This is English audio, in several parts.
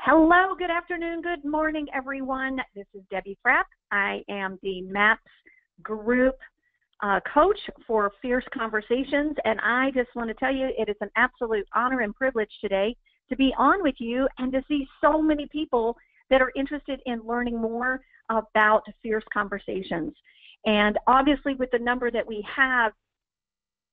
Hello, good afternoon, good morning, everyone. This is Debbie Frapp. I am the MAPS group coach for Fierce Conversations, and I just want to tell you it is an absolute honor and privilege today to be on with you and to see so many people that are interested in learning more about Fierce Conversations. And obviously with the number that we have,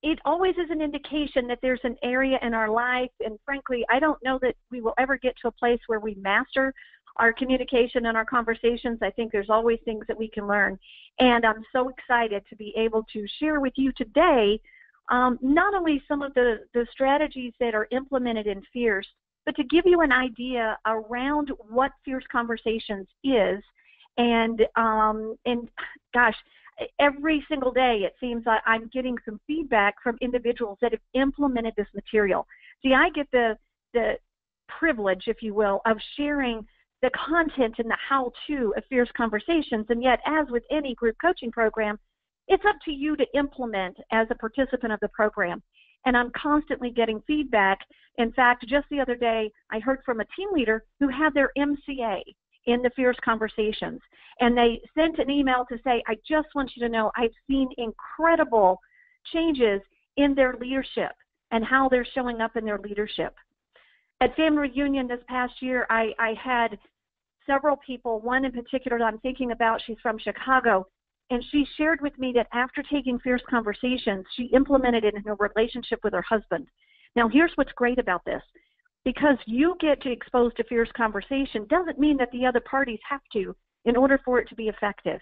it always is an indication that there's an area in our life, and frankly, I don't know that we will ever get to a place where we master our communication and our conversations. I think there's always things that we can learn, and I'm so excited to be able to share with you today not only some of the strategies that are implemented in Fierce, but to give you an idea around what Fierce Conversations is, and gosh, every single day it seems like I'm getting some feedback from individuals that have implemented this material. See, I get the privilege, if you will, of sharing the content and the how-to of Fierce Conversations, and yet, as with any group coaching program, it's up to you to implement as a participant of the program. And I'm constantly getting feedback. In fact, just the other day, I heard from a team leader who had their MCA in the Fierce Conversations, and they sent an email to say, I just want you to know I've seen incredible changes in their leadership and how they're showing up in their leadership. At family reunion this past year, I had several people, one in particular that I'm thinking about, she's from Chicago, and she shared with me that after taking Fierce Conversations, she implemented it in her relationship with her husband. Now, here's what's great about this. Because you get to expose to Fierce Conversation doesn't mean that the other parties have to in order for it to be effective.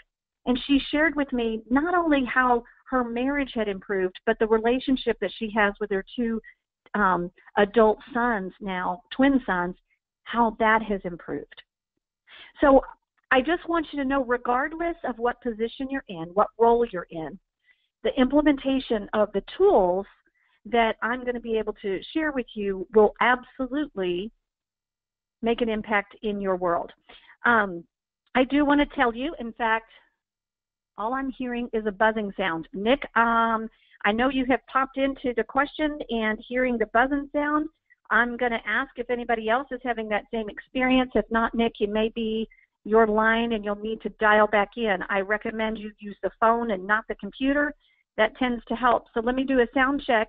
And she shared with me not only how her marriage had improved, but the relationship that she has with her two adult sons now, twin sons, how that has improved. So I just want you to know, regardless of what position you're in, what role you're in, the implementation of the tools that I'm going to be able to share with you will absolutely make an impact in your world. I do want to tell you, in fact, all I'm hearing is a buzzing sound. Nick, I know you have popped into the question and hearing the buzzing sound. I'm going to ask if anybody else is having that same experience. If not, Nick, it may be your line and you'll need to dial back in. I recommend you use the phone and not the computer. That tends to help. So let me do a sound check.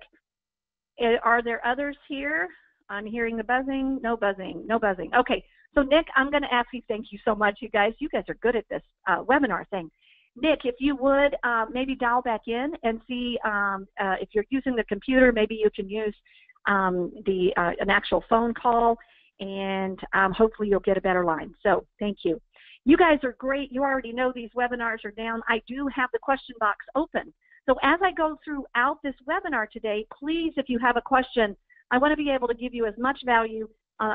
Are there others here? I'm hearing the buzzing. No buzzing. No buzzing. Okay. So, Nick, I'm going to ask you, thank you so much, you guys. You guys are good at this webinar thing. Nick, if you would maybe dial back in and see if you're using the computer, maybe you can use an actual phone call, and hopefully you'll get a better line. So thank you. You guys are great. You already know these webinars are down. I do have the question box open. So as I go throughout this webinar today, please, if you have a question, I want to be able to give you as much value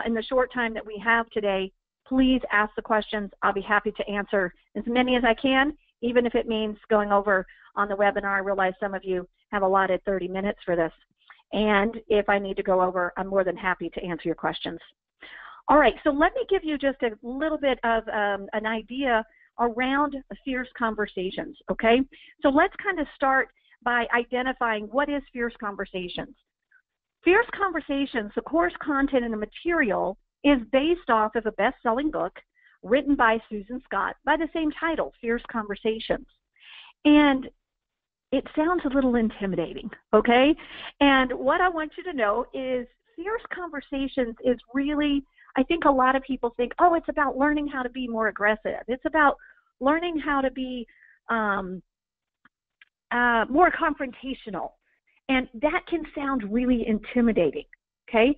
in the short time that we have today. Please ask the questions. I'll be happy to answer as many as I can, even if it means going over on the webinar. I realize some of you have allotted 30 minutes for this. And if I need to go over, I'm more than happy to answer your questions. All right, so let me give you just a little bit of an idea around Fierce Conversations, okay? So let's kind of start by identifying what is Fierce Conversations. Fierce Conversations, the course content and the material, is based off of a best-selling book written by Susan Scott by the same title, Fierce Conversations. And it sounds a little intimidating, okay? And what I want you to know is Fierce Conversations is really, I think a lot of people think, oh, it's about learning how to be more aggressive. It's about learning how to be more confrontational. And that can sound really intimidating, okay?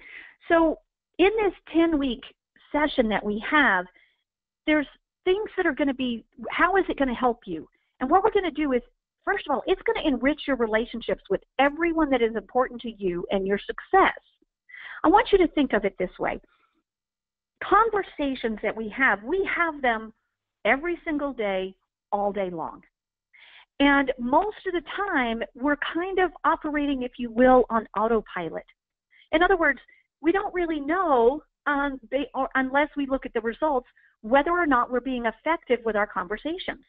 So in this 10-week session that we have, there's things that are going to be, how is it going to help you? And what we're going to do is, first of all, it's going to enrich your relationships with everyone that is important to you and your success. I want you to think of it this way. Conversations that we have them every single day, all day long. And most of the time, we're kind of operating, if you will, on autopilot. In other words, we don't really know, unless we look at the results, whether or not we're being effective with our conversations.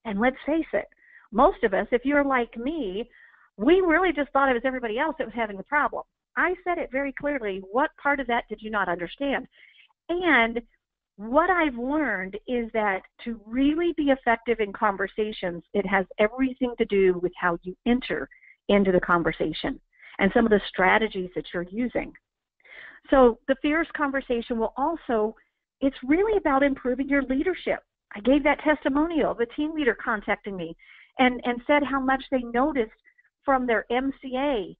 And let's face it, most of us, if you're like me, we really just thought it was everybody else that was having the problem. I said it very clearly. What part of that did you not understand? And what I've learned is that to really be effective in conversations, it has everything to do with how you enter into the conversation and some of the strategies that you're using. So the fierce conversation will also, it's really about improving your leadership. I gave that testimonial of a team leader contacting me and said how much they noticed from their MCA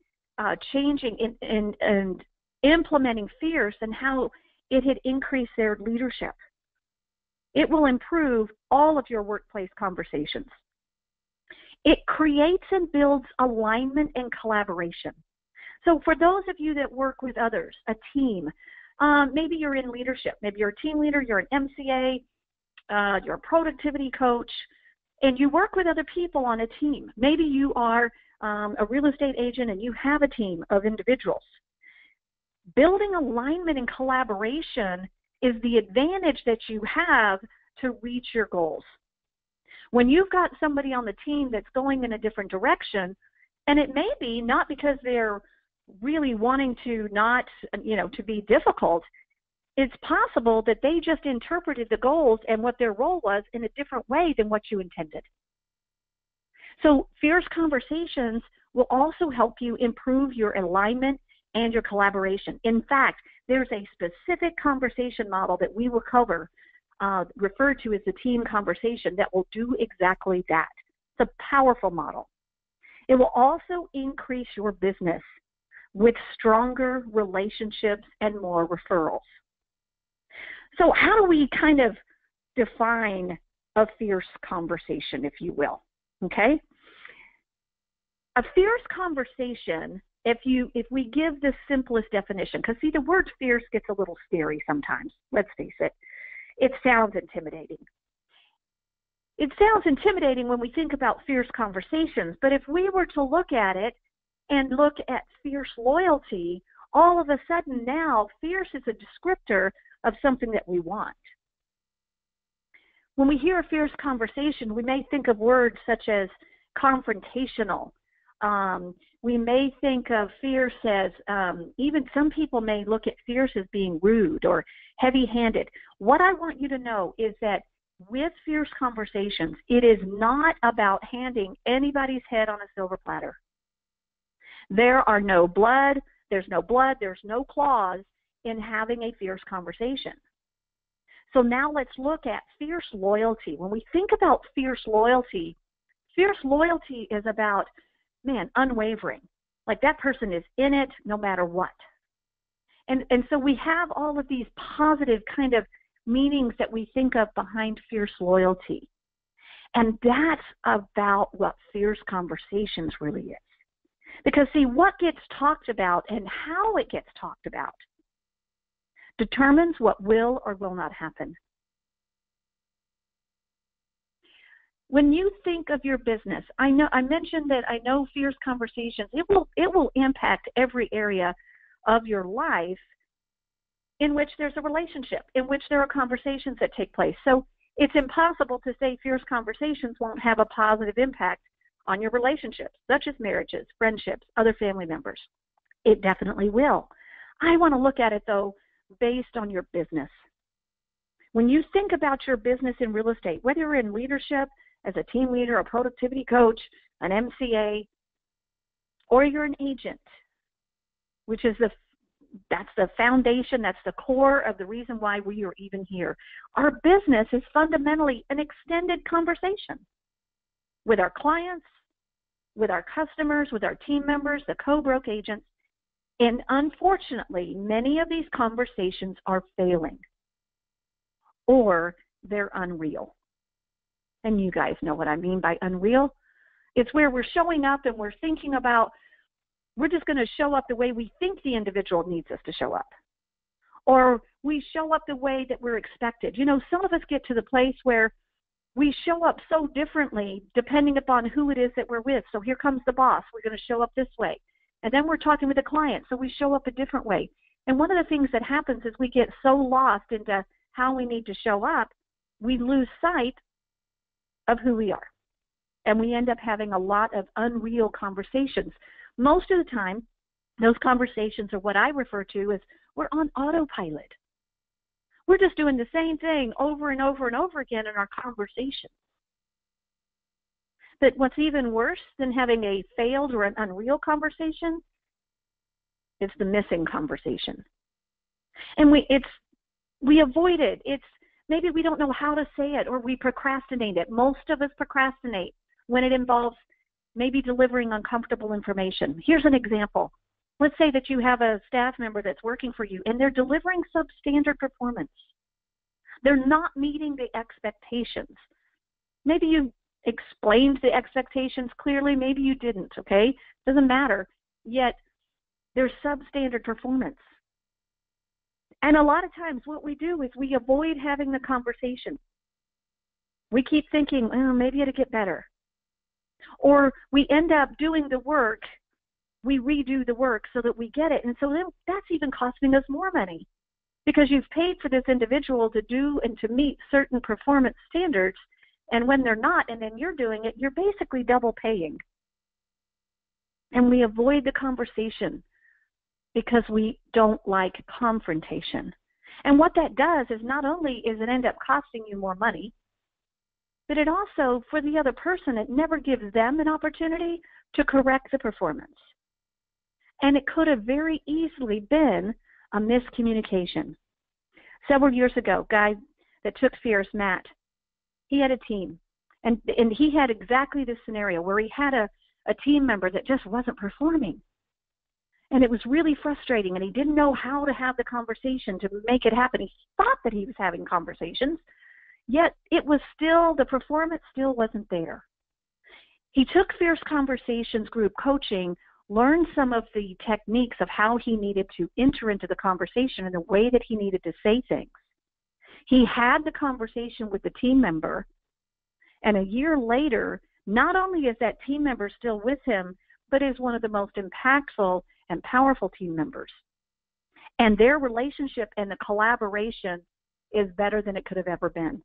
changing and implementing fierce and how it had increased their leadership. It will improve all of your workplace conversations. It creates and builds alignment and collaboration. So for those of you that work with others, a team, maybe you're in leadership, maybe you're a team leader, you're an MCA, you're a productivity coach, and you work with other people on a team. Maybe you are a real estate agent and you have a team of individuals. Building alignment and collaboration is the advantage that you have to reach your goals. When you've got somebody on the team that's going in a different direction, and it may be not because they're really wanting to not, to be difficult, it's possible that they just interpreted the goals and what their role was in a different way than what you intended. So fierce conversations will also help you improve your alignment and your collaboration. In fact, there's a specific conversation model that we will cover, referred to as the team conversation, that will do exactly that. It's a powerful model. It will also increase your business with stronger relationships and more referrals. So how do we kind of define a fierce conversation, if you will? Okay? A fierce conversation, if we give the simplest definition, because see, the word fierce gets a little scary sometimes, let's face it. It sounds intimidating. It sounds intimidating when we think about fierce conversations, but if we were to look at it and look at fierce loyalty, all of a sudden now fierce is a descriptor of something that we want. When we hear a fierce conversation, we may think of words such as confrontational. We may think of fierce as, even some people may look at fierce as being rude or heavy-handed. What I want you to know is that with fierce conversations, it is not about handing anybody's head on a silver platter. There's no blood, there's no claws in having a fierce conversation. So now let's look at fierce loyalty. When we think about fierce loyalty is about, unwavering. Like that person is in it no matter what. And so we have all of these positive kind of meanings that we think of behind fierce loyalty. And that's about what fierce conversations really is. Because see, what gets talked about and how it gets talked about determines what will or will not happen. When you think of your business, I mentioned that I know fierce conversations, it will impact every area of your life in which there's a relationship, in which there are conversations that take place. So it's impossible to say fierce conversations won't have a positive impact on your relationships, such as marriages, friendships, other family members. It definitely will. I want to look at it, though, based on your business. When you think about your business in real estate, whether you're in leadership, as a team leader, a productivity coach, an MCA, or you're an agent, which is that's the foundation, that's the core of the reason why we are even here. Our business is fundamentally an extended conversation with our clients, with our customers, with our team members, the co-broke agents. And unfortunately, many of these conversations are failing or they're unreal. And you guys know what I mean by unreal. It's where we're showing up and we're thinking about, we're just going to show up the way we think the individual needs us to show up. Or we show up the way that we're expected. Some of us get to the place where we show up so differently depending upon who it is that we're with. So here comes the boss. We're going to show up this way. And then we're talking with the client, so we show up a different way. And one of the things that happens is we get so lost into how we need to show up, we lose sight of who we are. And we end up having a lot of unreal conversations. Most of the time, those conversations are what I refer to as we're on autopilot. We're just doing the same thing over and over and over again in our conversation. But what's even worse than having a failed or an unreal conversation is the missing conversation. And we avoid it. Maybe we don't know how to say it, or we procrastinate it. Most of us procrastinate when it involves maybe delivering uncomfortable information. Here's an example. Let's say that you have a staff member that's working for you, and they're delivering substandard performance. They're not meeting the expectations. Maybe you explained the expectations clearly, maybe you didn't, okay? Doesn't matter. Yet, there's substandard performance. And a lot of times what we do is we avoid having the conversation. We keep thinking, oh, maybe it'll get better. Or we end up doing the work, we redo the work so that we get it. And so that's even costing us more money, because you've paid for this individual to do and to meet certain performance standards, and when they're not, and then you're doing it, you're basically double paying. And we avoid the conversation because we don't like confrontation. And what that does is not only is it end up costing you more money, but it also, for the other person, it never gives them an opportunity to correct the performance. And it could have very easily been a miscommunication. Several years ago, guy that took Fierce, Matt, he had a team. And he had exactly this scenario where he had a team member that just wasn't performing. And it was really frustrating, and he didn't know how to have the conversation to make it happen. He thought that he was having conversations, yet it was still, the performance still wasn't there. He took Fierce Conversations group coaching, learned some of the techniques of how he needed to enter into the conversation and the way that he needed to say things. He had the conversation with the team member, and a year later, not only is that team member still with him, but is one of the most impactful and powerful team members. And their relationship and the collaboration is better than it could have ever been,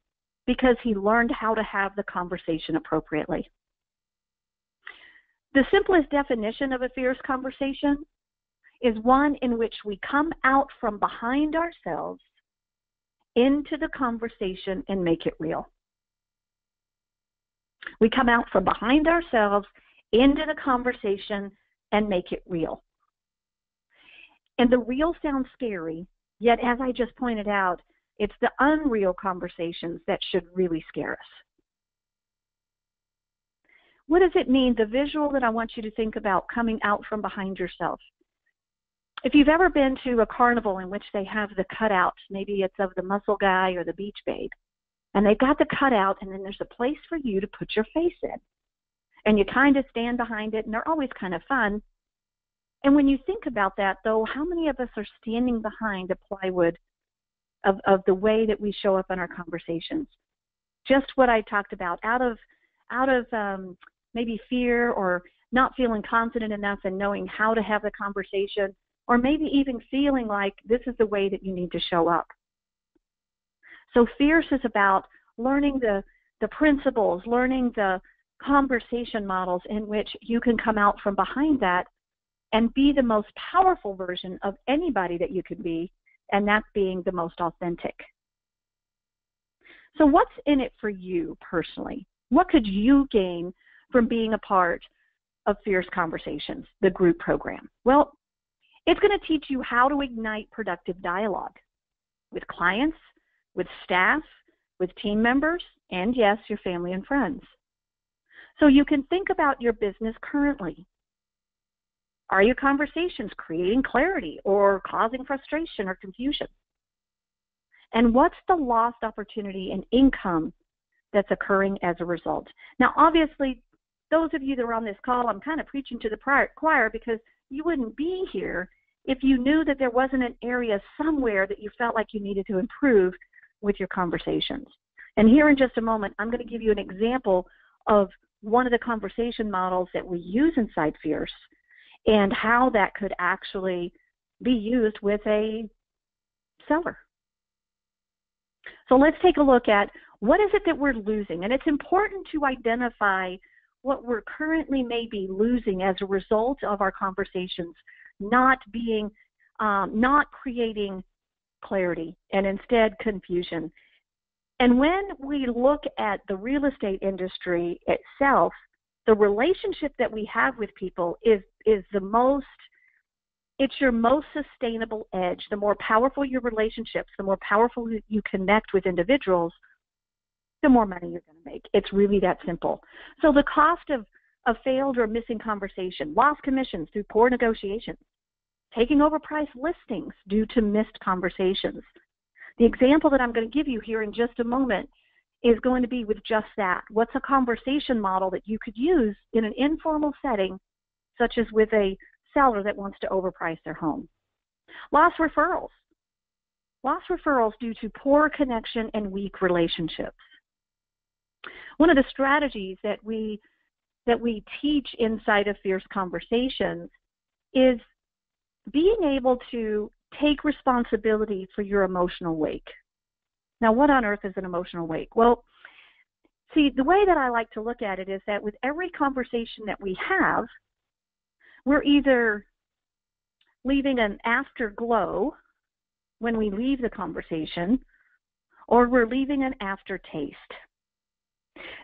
because he learned how to have the conversation appropriately. The simplest definition of a fierce conversation is one in which we come out from behind ourselves into the conversation and make it real. We come out from behind ourselves into the conversation and make it real. And the real sounds scary, yet as I just pointed out, it's the unreal conversations that should really scare us. What does it mean? The visual that I want you to think about, coming out from behind yourself. If you've ever been to a carnival in which they have the cutouts, maybe it's of the muscle guy or the beach babe, and they've got the cutout, and then there's a place for you to put your face in. And you kind of stand behind it, and they're always kind of fun. And when you think about that, though, how many of us are standing behind the plywood of the way that we show up in our conversations? Just what I talked about, out of maybe fear, or not feeling confident enough in knowing how to have the conversation, or maybe even feeling like this is the way that you need to show up. So fierce is about learning the principles, learning the conversation models in which you can come out from behind that and be the most powerful version of anybody that you can be, and that's being the most authentic. So what's in it for you personally? What could you gain from being a part of Fierce Conversations, the group program? Well, it's going to teach you how to ignite productive dialogue with clients, with staff, with team members, and yes, your family and friends. So you can think about your business currently. Are your conversations creating clarity or causing frustration or confusion? And what's the lost opportunity and income that's occurring as a result? Now, obviously, those of you that are on this call, I'm kind of preaching to the choir, because you wouldn't be here if you knew that there wasn't an area somewhere that you felt like you needed to improve with your conversations. And here in just a moment, I'm going to give you an example of one of the conversation models that we use inside Fierce, and how that could actually be used with a seller. So let's take a look at what is it that we're losing. And it's important to identify what we're currently maybe losing as a result of our conversations not creating clarity and instead confusion. And when we look at the real estate industry itself, the relationship that we have with people is it's your most sustainable edge. The more powerful your relationships, the more powerful you connect with individuals, the more money you're going to make. It's really that simple. So the cost of a failed or missing conversation, lost commissions through poor negotiations, taking overpriced listings due to missed conversations. The example that I'm going to give you here in just a moment is going to be with just that. What's a conversation model that you could use in an informal setting, such as with a seller that wants to overprice their home? Lost referrals. Lost referrals due to poor connection and weak relationships. One of the strategies that we teach inside of Fierce Conversations is being able to take responsibility for your emotional wake. Now, what on earth is an emotional wake? Well, see, the way that I like to look at it is that with every conversation that we have, we're either leaving an afterglow when we leave the conversation, or we're leaving an aftertaste.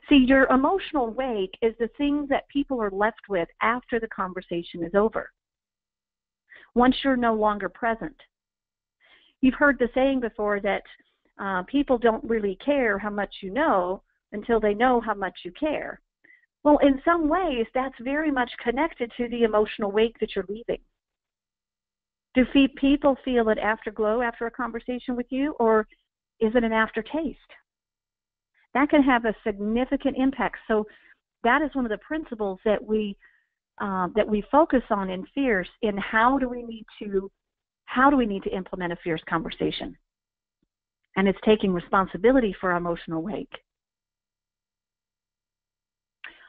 See, your emotional wake is the things that people are left with after the conversation is over, once you're no longer present. You've heard the saying before that people don't really care how much you know until they know how much you care. Well, in some ways, that's very much connected to the emotional wake that you're leaving. Do people feel an afterglow after a conversation with you, or is it an aftertaste? That can have a significant impact. So that is one of the principles that we focus on in Fierce. In how do we need to implement a Fierce conversation? And it's taking responsibility for our emotional wake.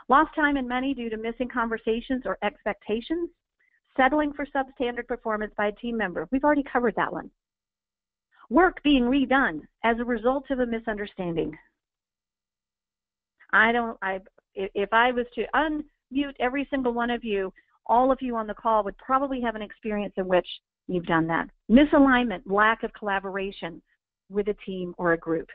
Lost time and money due to missing conversations or expectations. Settling for substandard performance by a team member. We've already covered that one. Work being redone as a result of a misunderstanding. If I was to unmute every single one of you, all of you on the call would probably have an experience in which you've done that. Misalignment, lack of collaboration with a team or a group.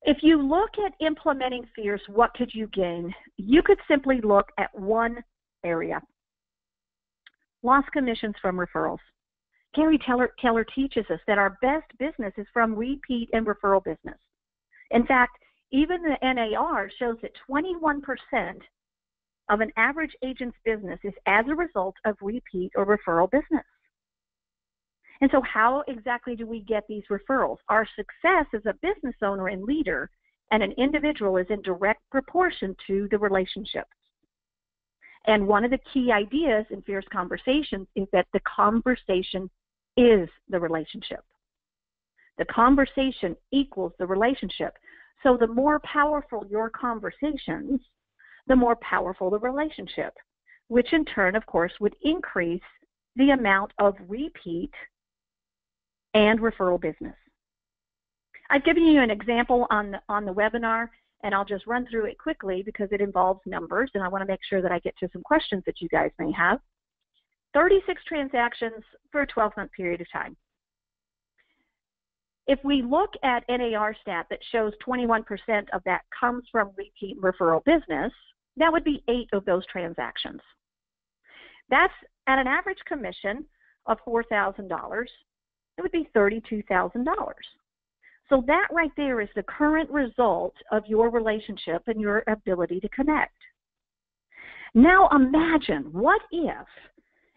If you look at implementing Fierce, what could you gain? You could simply look at one area. Lost commissions from referrals. Gary Keller teaches us that our best business is from repeat and referral business. In fact, even the NAR shows that 21% of an average agent's business is as a result of repeat or referral business. And so how exactly do we get these referrals? Our success as a business owner and leader and an individual is in direct proportion to the relationships. And one of the key ideas in Fierce Conversations is that the conversation is the relationship. The conversation equals the relationship. So the more powerful your conversations, the more powerful the relationship, which in turn, of course, would increase the amount of repeat and referral business. I've given you an example on the webinar, and I'll just run through it quickly because it involves numbers, and I want to make sure that I get to some questions that you guys may have. 36 transactions for a 12-month period of time. If we look at NAR stat that shows 21% of that comes from repeat referral business, that would be 8 of those transactions. That's at an average commission of $4,000. It would be $32,000. So that right there is the current result of your relationship and your ability to connect. Now imagine, what if,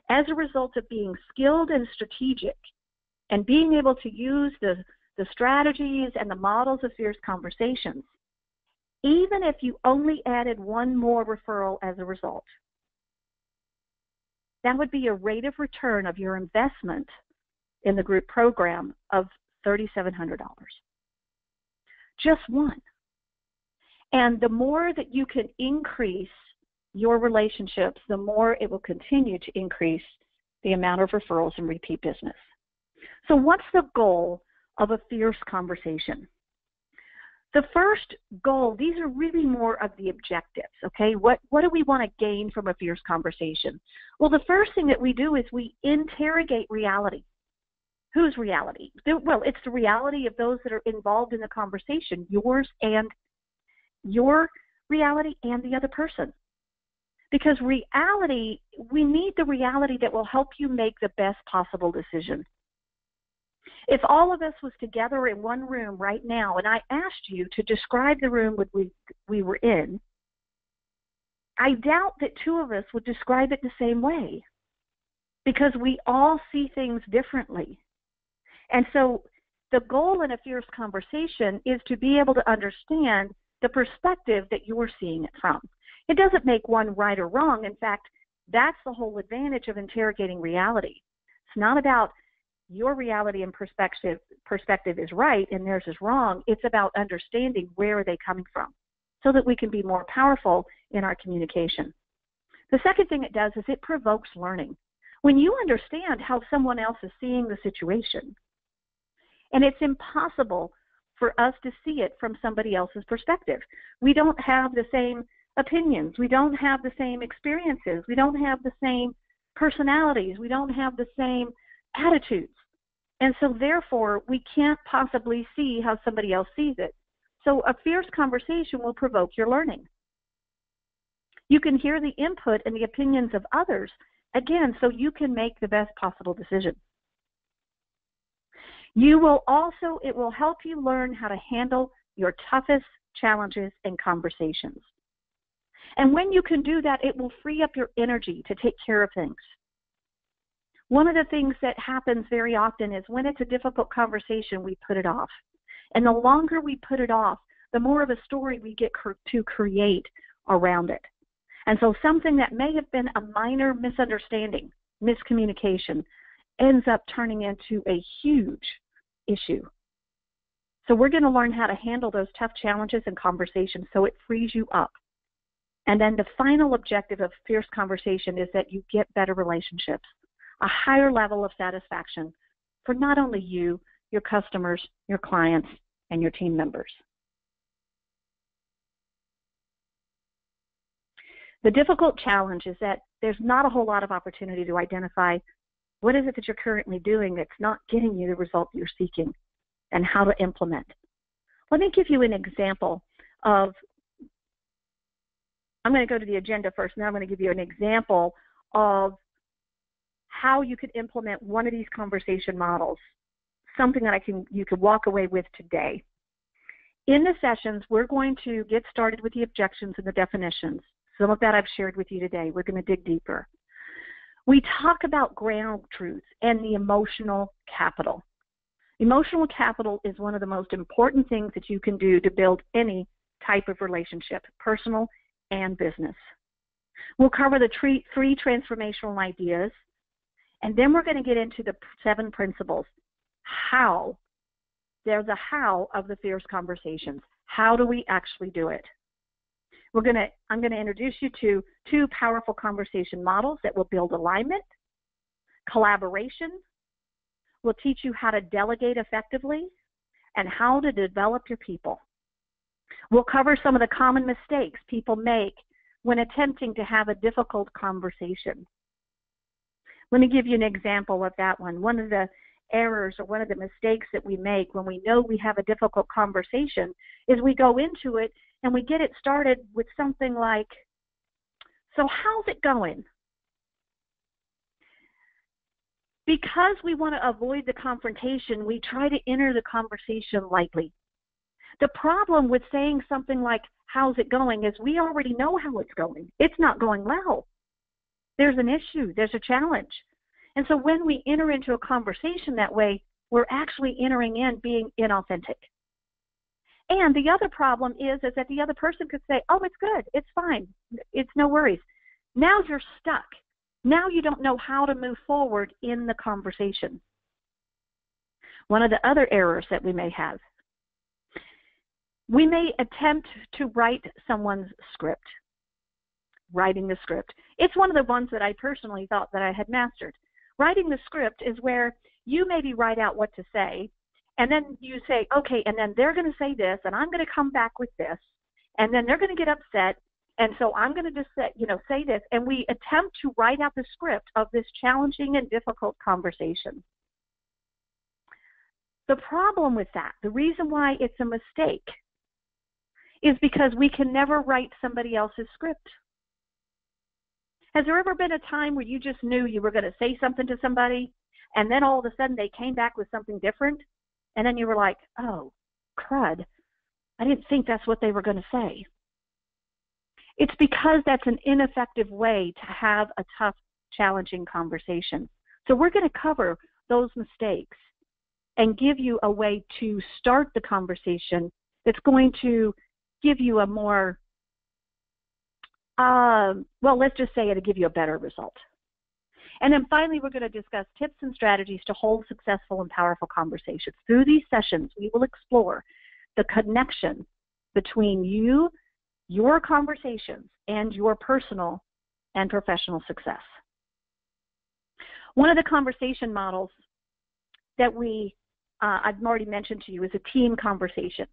as a result of being skilled and strategic and being able to use the strategies and the models of Fierce Conversations, even if you only added one more referral as a result, that would be a rate of return of your investment in the group program of $3,700. Just one. And the more that you can increase your relationships, the more it will continue to increase the amount of referrals and repeat business. So what's the goal of a Fierce Conversation? The first goal, these are really more of the objectives, okay? What do we want to gain from a Fierce Conversation? Well, the first thing that we do is we interrogate reality. Whose reality? Well, it's the reality of those that are involved in the conversation, yours and your reality and the other person. Because reality, we need the reality that will help you make the best possible decision. If all of us was together in one room right now, and I asked you to describe the room we were in, I doubt that two of us would describe it the same way, because we all see things differently. And so the goal in a fierce conversation is to be able to understand the perspective that you're seeing it from. It doesn't make one right or wrong. In fact, that's the whole advantage of interrogating reality. It's not about your reality and perspective is right and theirs is wrong. It's about understanding where are they coming from so that we can be more powerful in our communication. The second thing it does is it provokes learning. When you understand how someone else is seeing the situation, and it's impossible for us to see it from somebody else's perspective. We don't have the same opinions. We don't have the same experiences. We don't have the same personalities. We don't have the same attitudes. And so therefore, we can't possibly see how somebody else sees it. So a fierce conversation will provoke your learning. You can hear the input and the opinions of others, again, so you can make the best possible decision. It will help you learn how to handle your toughest challenges and conversations. And when you can do that, it will free up your energy to take care of things. One of the things that happens very often is when it's a difficult conversation, we put it off. And the longer we put it off, the more of a story we get to create around it. And so something that may have been a minor misunderstanding, miscommunication, ends up turning into a huge issue. So we're going to learn how to handle those tough challenges and conversations so it frees you up. And then the final objective of fierce conversation is that you get better relationships, a higher level of satisfaction for not only you, your customers, your clients, and your team members. The difficult challenge is that there's not a whole lot of opportunity to identify what is it that you're currently doing that's not getting you the result you're seeking and how to implement. Let me give you an example of, I'm going to go to the agenda first, and then I'm going to give you an example of how you could implement one of these conversation models, something that you could walk away with today. In the sessions, we're going to get started with the objections and the definitions. Some of that I've shared with you today. We're going to dig deeper. We talk about ground truths and the emotional capital. Emotional capital is one of the most important things that you can do to build any type of relationship, personal and business. We'll cover the three transformational ideas, and then we're going to get into the 7 principles. How? They're the how of the fierce conversations. How do we actually do it? I'm going to introduce you to 2 powerful conversation models that will build alignment, collaboration. We'll teach you how to delegate effectively and how to develop your people. We'll cover some of the common mistakes people make when attempting to have a difficult conversation. Let me give you an example of that one. One of the errors or one of the mistakes that we make when we know we have a difficult conversation is we go into it and we get it started with something like, so how's it going? Because we want to avoid the confrontation, we try to enter the conversation lightly. The problem with saying something like, how's it going, is we already know how it's going. It's not going well. There's an issue. There's a challenge. And so when we enter into a conversation that way, we're actually entering in being inauthentic. And the other problem is that the other person could say, oh, it's good, it's fine, it's no worries. Now you're stuck. Now you don't know how to move forward in the conversation. One of the other errors that we may have, we may attempt to write someone's script, writing the script. It's one of the ones that I personally thought that I had mastered. Writing the script is where you maybe write out what to say, and then you say, okay, and then they're going to say this, and I'm going to come back with this, and then they're going to get upset, and so I'm going to just say this, and we attempt to write out the script of this challenging and difficult conversation. The problem with that, the reason why it's a mistake, is because we can never write somebody else's script. Has there ever been a time where you just knew you were going to say something to somebody, and then all of a sudden they came back with something different, and then you were like, oh, crud, I didn't think that's what they were going to say? It's because that's an ineffective way to have a tough, challenging conversation. So we're going to cover those mistakes and give you a way to start the conversation that's going to give you a more, well, let's just say it'll give you a better result. And then finally, we're going to discuss tips and strategies to hold successful and powerful conversations. Through these sessions, we will explore the connection between you, your conversations, and your personal and professional success. One of the conversation models that I've already mentioned to you is a team conversation.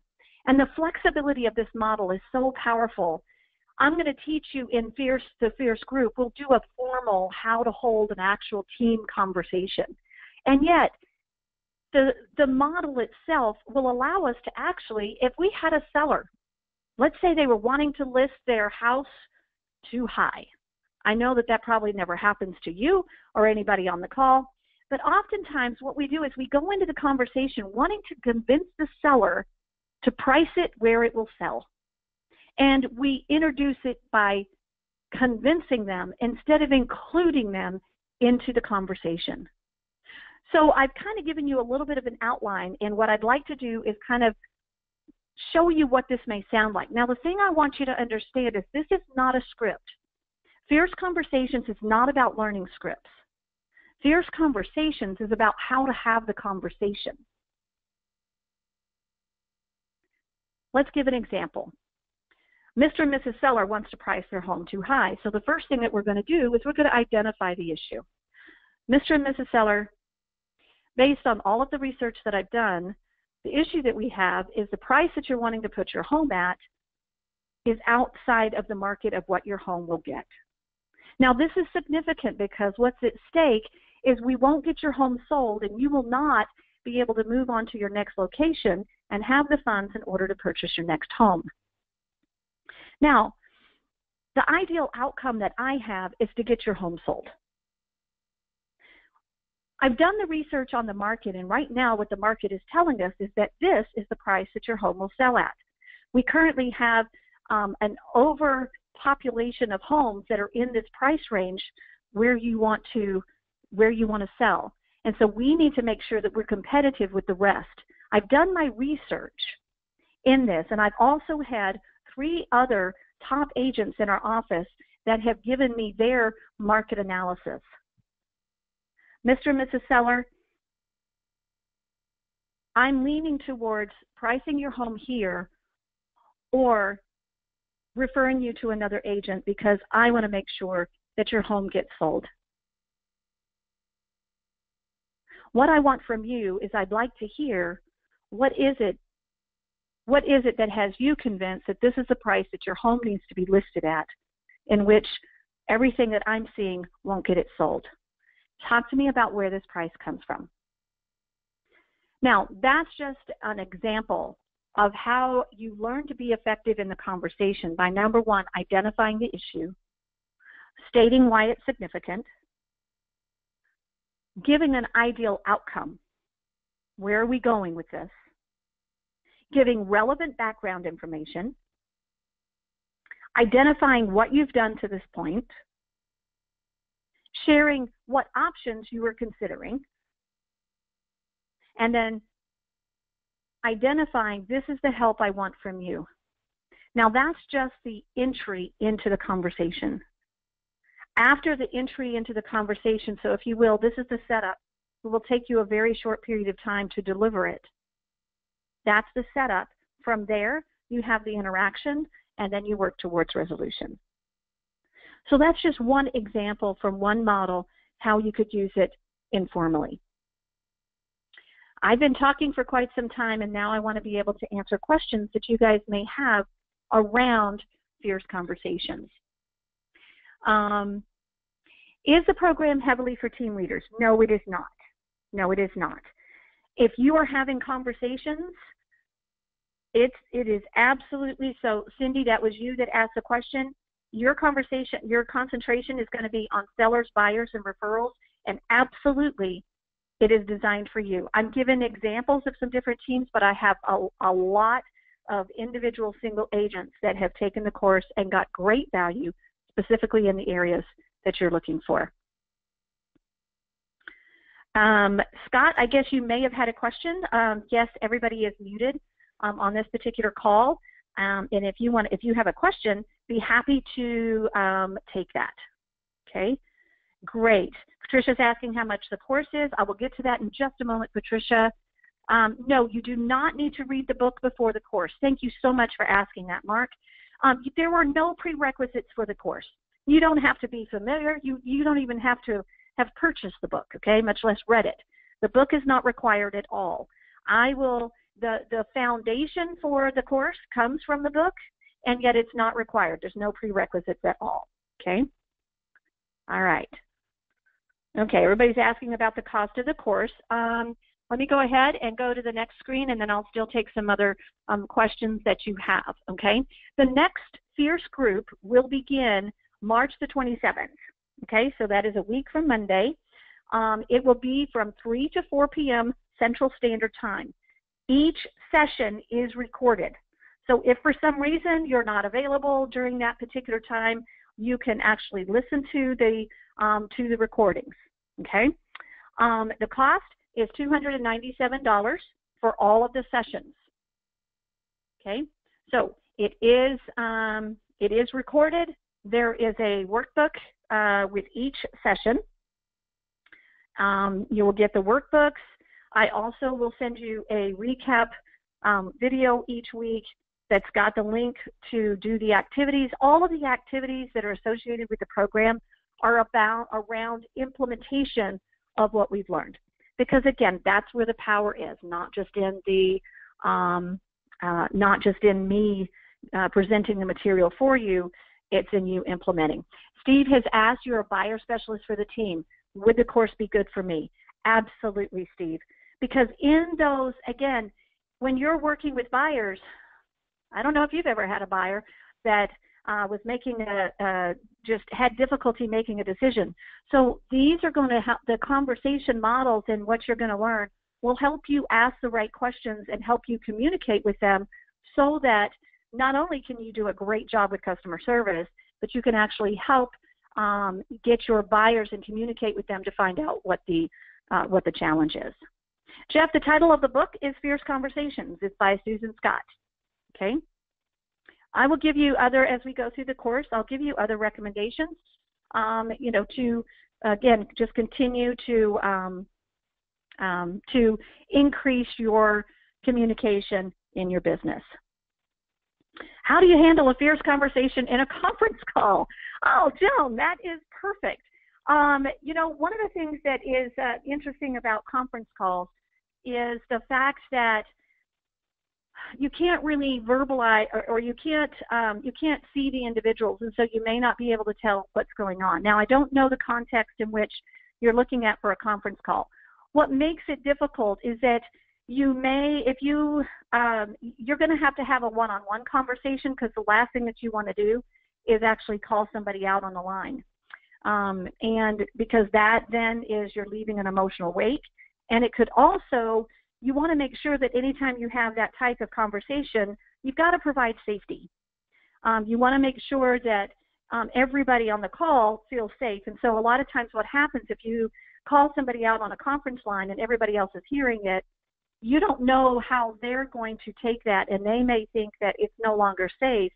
And the flexibility of this model is so powerful. I'm going to teach you in the Fierce group. We'll do a formal how to hold an actual team conversation. And yet, the model itself will allow us to actually, if we had a seller, let's say they were wanting to list their house too high. I know that probably never happens to you or anybody on the call, but oftentimes what we do is we go into the conversation wanting to convince the seller to price it where it will sell. And we introduce it by convincing them instead of including them into the conversation. So I've kind of given you a little bit of an outline, and what I'd like to do is kind of show you what this may sound like. Now, the thing I want you to understand is this is not a script. Fierce Conversations is not about learning scripts. Fierce Conversations is about how to have the conversation. Let's give an example. Mr. and Mrs. Seller wants to price their home too high. So the first thing that we're going to do is we're going to identify the issue. Mr. and Mrs. Seller, based on all of the research that I've done, the issue that we have is the price that you're wanting to put your home at is outside of the market of what your home will get. Now, this is significant because what's at stake is we won't get your home sold, and you will not be able to move on to your next location and have the funds in order to purchase your next home. Now, the ideal outcome that I have is to get your home sold. I've done the research on the market, and right now what the market is telling us is that this is the price that your home will sell at. We currently have an overpopulation of homes that are in this price range where you want to sell. And so we need to make sure that we're competitive with the rest. I've done my research in this, and I've also had 3 other top agents in our office that have given me their market analysis. Mr. and Mrs. Seller, I'm leaning towards pricing your home here or referring you to another agent because I want to make sure that your home gets sold. What I want from you is I'd like to hear what is it that has you convinced that this is the price that your home needs to be listed at, in which everything that I'm seeing won't get it sold. Talk to me about where this price comes from. Now, that's just an example of how you learn to be effective in the conversation by, number 1, identifying the issue, stating why it's significant, giving an ideal outcome. Where are we going with this? Giving relevant background information, identifying what you've done to this point, sharing what options you were considering, and then identifying this is the help I want from you. Now that's just the entry into the conversation. After the entry into the conversation, so if you will, this is the setup. It will take you a very short period of time to deliver it. That's the setup. From there, you have the interaction, and then you work towards resolution. So that's just one example from one model, how you could use it informally. I've been talking for quite some time, and now I want to be able to answer questions that you guys may have around Fierce Conversations. Is the program heavily for team leaders? No, it is not. No, it is not. If you are having conversations, it is absolutely so. Cindy, that was you that asked the question. Your concentration is going to be on sellers, buyers, and referrals, and absolutely it is designed for you. I'm giving examples of some different teams, but I have a lot of individual single agents that have taken the course and got great value specifically in the areas that you're looking for. Scott, I guess you may have had a question. Yes, everybody is muted on this particular call. And if you have a question, be happy to take that. Okay, great. Patricia's asking how much the course is. I will get to that in just a moment, Patricia. No, you do not need to read the book before the course. Thank you so much for asking that, Mark. There are no prerequisites for the course. You don't have to be familiar. You don't even have to have purchased the book, okay, much less read it. The book is not required at all. The foundation for the course comes from the book, and yet it's not required. There's no prerequisites at all, okay? All right. Okay, everybody's asking about the cost of the course. Let me go ahead and go to the next screen, and then I'll still take some other questions that you have, okay? The next Fierce group will begin March the 27th, okay? So that is a week from Monday. It will be from 3 to 4 p.m. Central Standard Time. Each session is recorded. So if for some reason you're not available during that particular time, you can actually listen to the recordings, okay? The cost is $297 for all of the sessions, okay? So it is recorded. There is a workbook with each session. You will get the workbooks. I also will send you a recap video each week that's got the link to do the activities. All of the activities that are associated with the program are around implementation of what we've learned. Because again, that's where the power is, not just in me presenting the material for you. It's in you implementing. Steve has asked, you're a buyer specialist for the team. Would the course be good for me? Absolutely, Steve. Because in those, again, when you're working with buyers, I don't know if you've ever had a buyer that was making just had difficulty making a decision. So these are going to help, the conversation models and what you're going to learn will help you ask the right questions and help you communicate with them so that not only can you do a great job with customer service, but you can actually help get your buyers and communicate with them to find out what the challenge is. Jeff, the title of the book is Fierce Conversations. It's by Susan Scott. Okay. I will give you as we go through the course, I'll give you other recommendations, to, again, just continue to increase your communication in your business. How do you handle a fierce conversation in a conference call? Oh, Joan, that is perfect. One of the things that is interesting about conference calls is the fact that you can't really verbalize, or you can't see the individuals, and so you may not be able to tell what's going on. Now, I don't know the context in which you're looking at for a conference call. What makes it difficult is that you may, if you're going to have a one-on-one conversation, because the last thing that you want to do is actually call somebody out on the line. And because that then is you're leaving an emotional weight. And it could also, you want to make sure that anytime you have that type of conversation, you've got to provide safety. You want to make sure that everybody on the call feels safe. And so a lot of times what happens if you call somebody out on a conference line and everybody else is hearing it, you don't know how they're going to take that, and they may think that it's no longer safe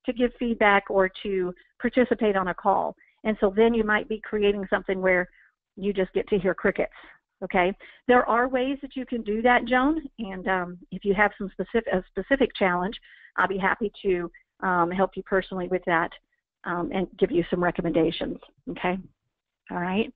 to give feedback or to participate on a call. And so then you might be creating something where you just get to hear crickets. Okay, there are ways that you can do that, Joan, and if you have a specific challenge, I'll be happy to help you personally with that and give you some recommendations. Okay, all right.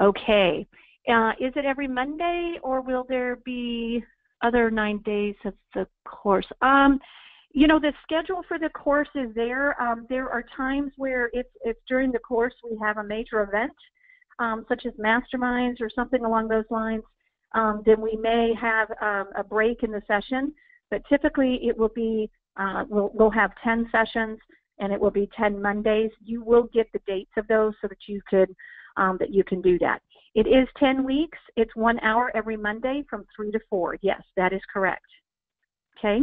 Okay, is it every Monday, or will there be other 9 days of the course? The schedule for the course is there. There are times where if during the course we have a major event, such as masterminds or something along those lines, then we may have a break in the session. But typically it will be, we'll have 10 sessions, and it will be 10 Mondays. You will get the dates of those so that you can do that. It is 10 weeks. It's 1 hour every Monday from 3 to 4. Yes, that is correct. Okay.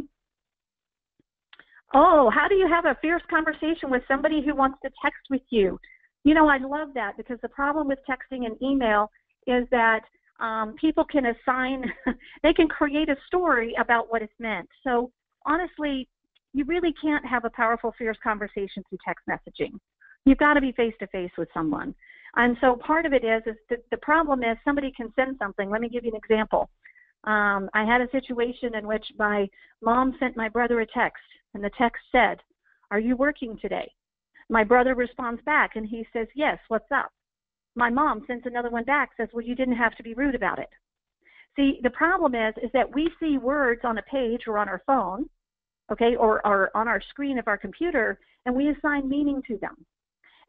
Oh, how do you have a fierce conversation with somebody who wants to text with you? You know, I love that, because the problem with texting and email is that people can assign, they can create a story about what it's meant. So honestly, you really can't have a powerful, fierce conversation through text messaging. You've got to be face-to-face with someone. And so part of it is that the problem is somebody can send something. Let me give you an example. I had a situation in which my mom sent my brother a text, and the text said, "Are you working today?" My brother responds back, and he says, "Yes, what's up?" My mom sends another one back, says, "Well, you didn't have to be rude about it." See, the problem is that we see words on a page or on our phone, okay, or on our screen of our computer, and we assign meaning to them.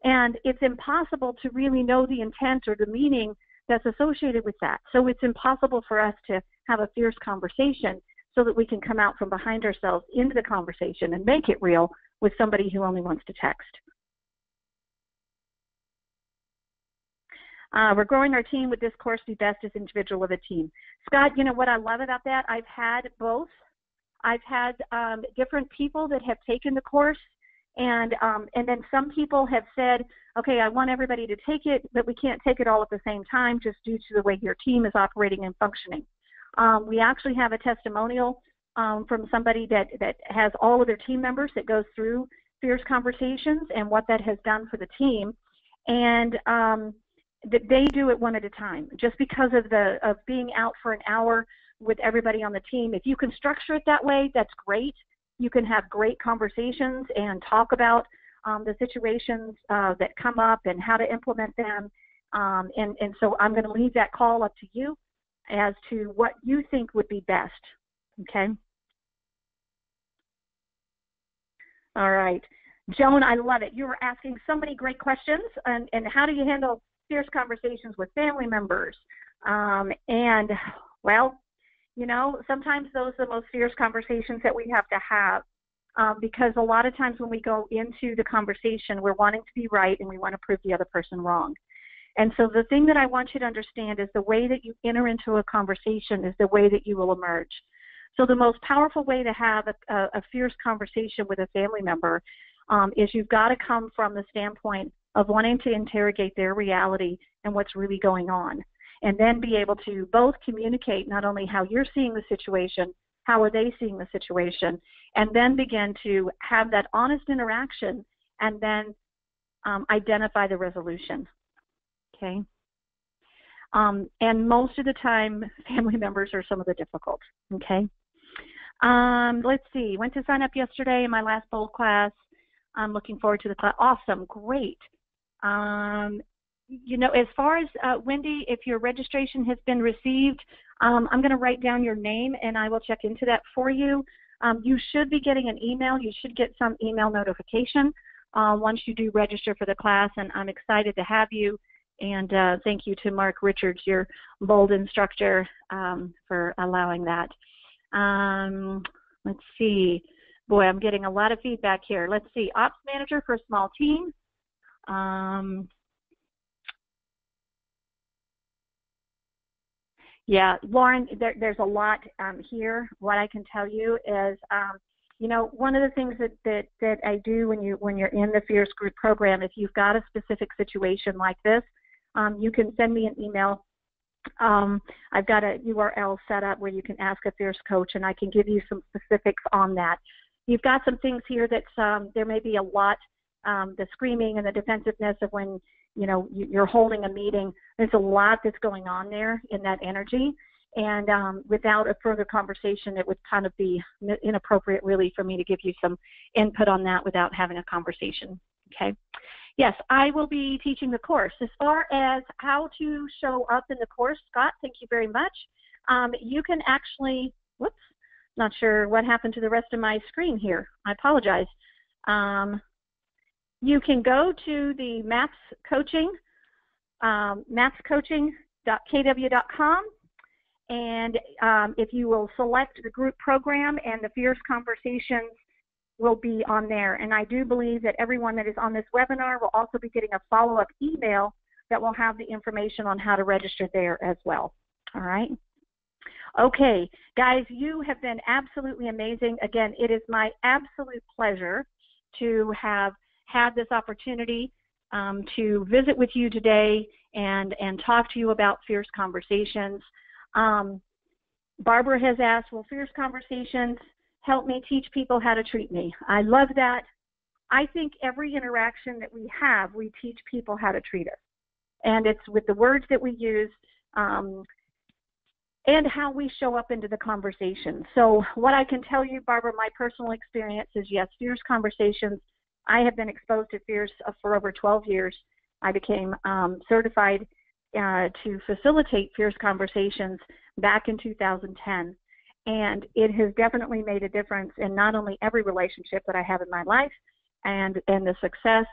And it's impossible to really know the intent or the meaning that's associated with that. So it's impossible for us to have a fierce conversation so that we can come out from behind ourselves into the conversation and make it real with somebody who only wants to text. We're growing our team with this course, Be Best as Individual of a Team. Scott, you know what I love about that? I've had both. I've had different people that have taken the course, and then some people have said, okay, I want everybody to take it, but we can't take it all at the same time just due to the way your team is operating and functioning. We actually have a testimonial from somebody that has all of their team members that goes through fierce conversations and what that has done for the team. And that they do it one at a time, just because of being out for an hour with everybody on the team. If you can structure it that way, that's great. You can have great conversations and talk about the situations that come up and how to implement them. And so I'm going to leave that call up to you as to what you think would be best. Okay. All right. Joan, I love it. You were asking so many great questions. And how do you handle fierce conversations with family members? And, well, you know, sometimes those are the most fierce conversations that we have to have, because a lot of times when we go into the conversation, we're wanting to be right and we want to prove the other person wrong. And so the thing that I want you to understand is the way that you enter into a conversation is the way that you will emerge. So the most powerful way to have a fierce conversation with a family member is you've got to come from the standpoint of wanting to interrogate their reality and what's really going on, and then be able to both communicate not only how you're seeing the situation, how are they seeing the situation, and then begin to have that honest interaction and then identify the resolution. Okay. And most of the time, family members are some of the difficult. Okay. Let's see. Went to sign up yesterday in my last bold class. I'm looking forward to the class. Awesome. Great. You know, as far as Wendy, if your registration has been received, I'm going to write down your name and I will check into that for you. You should be getting an email. You should get some email notification once you do register for the class, and I'm excited to have you. And thank you to Mark Richards, your bold instructor, for allowing that. Let's see. Boy, I'm getting a lot of feedback here. Let's see. Ops manager for a small team. Yeah, Lauren, there's a lot here. What I can tell you is, you know, one of the things that I do when you're in the Fierce Group program, if you've got a specific situation like this, you can send me an email. I've got a URL set up where you can ask a Fierce coach, and I can give you some specifics on that. You've got some things here that's there may be a lot, the screaming and the defensiveness of when, you know, you're holding a meeting. There's a lot that's going on there in that energy, and without a further conversation, it would kind of be inappropriate really for me to give you some input on that without having a conversation. Okay. Yes, I will be teaching the course. As far as how to show up in the course, Scott, thank you very much. You can actually, whoops, not sure what happened to the rest of my screen here. I apologize. You can go to the MAPS Coaching, mapscoaching.kw.com, And if you will select the group program, and the Fierce Conversations will be on there. And I do believe that everyone that is on this webinar will also be getting a follow-up email that will have the information on how to register there as well. All right. Okay, guys, you have been absolutely amazing. Again, it is my absolute pleasure to have had this opportunity to visit with you today and talk to you about Fierce Conversations. Barbara has asked, will Fierce Conversations help me teach people how to treat me? I love that. I think every interaction that we have, we teach people how to treat us. And it's with the words that we use and how we show up into the conversation. So what I can tell you, Barbara, my personal experience is, yes, Fierce Conversations. I have been exposed to Fierce for over 12 years. I became certified to facilitate Fierce Conversations back in 2010. And it has definitely made a difference in not only every relationship that I have in my life and the success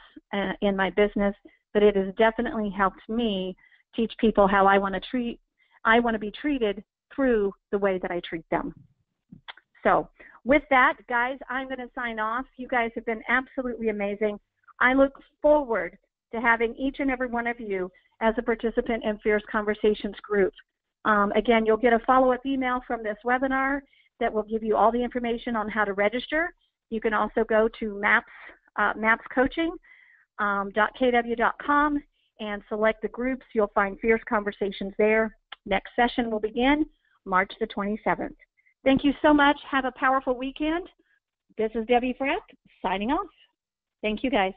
in my business, but it has definitely helped me teach people how I want to be treated through the way that I treat them. So with that, guys, I'm going to sign off. You guys have been absolutely amazing. I look forward to having each and every one of you as a participant in Fierce Conversations group. Again, you'll get a follow-up email from this webinar that will give you all the information on how to register. You can also go to mapscoaching.kw.com and select the groups. You'll find Fierce Conversations there. Next session will begin March the 27th. Thank you so much. Have a powerful weekend. This is Debbie Frapp signing off. Thank you, guys.